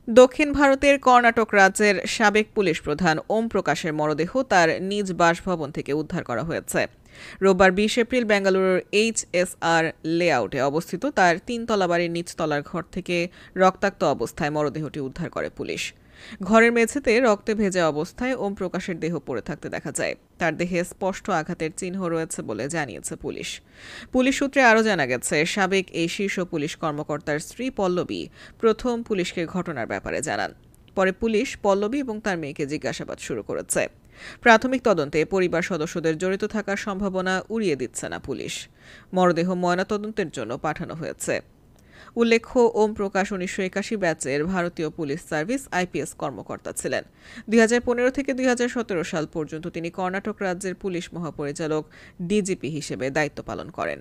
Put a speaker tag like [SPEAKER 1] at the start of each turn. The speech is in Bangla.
[SPEAKER 1] দক্ষিণ ভারতের কর্ণাটক রাজ্যের সাবেক পুলিশ প্রধান ওম প্রকাশের মরদেহ তার নিজ বাসভবন থেকে উদ্ধার করা হয়েছে। রোববার ২০ এপ্রিল বেঙ্গালুরুর এইচএসআর লেআউটে অবস্থিত তার তিনতলা বাড়ির নিচতলার ঘর থেকে রক্তাক্ত অবস্থায় মরদেহটি উদ্ধার করে পুলিশ। ঘরের মেঝেতে রক্তে ভেজা অবস্থায় ওম প্রকাশের দেহ পড়ে থাকতে দেখা যায়। তার দেহে স্পষ্ট আঘাতের চিহ্ন রয়েছে বলে জানিয়েছে পুলিশ। পুলিশ সূত্রে আরও জানা গেছে, সাবেক এই শীর্ষ পুলিশ কর্মকর্তার স্ত্রী পল্লবী প্রথম পুলিশকে ঘটনার ব্যাপারে জানান। পরে পুলিশ পল্লবী এবং তার মেয়েকে জিজ্ঞাসাবাদ শুরু করেছে। প্রাথমিক তদন্তে পরিবার সদস্যদের জড়িত থাকার সম্ভাবনা উড়িয়ে দিচ্ছে না পুলিশ। মরদেহ ময়নাতদন্তের জন্য পাঠানো হয়েছে। উল্লেখ্য, ওম প্রকাশ ১৯৮১ ব্যাচের ভারতীয় পুলিশ সার্ভিস আইপিএস কর্মকর্তা ছিলেন। ২০১৫ থেকে ২০১৭ সাল পর্যন্ত তিনি কর্ণাটক রাজ্যের পুলিশ মহাপরিচালক ডিজিপি হিসেবে দায়িত্ব পালন করেন।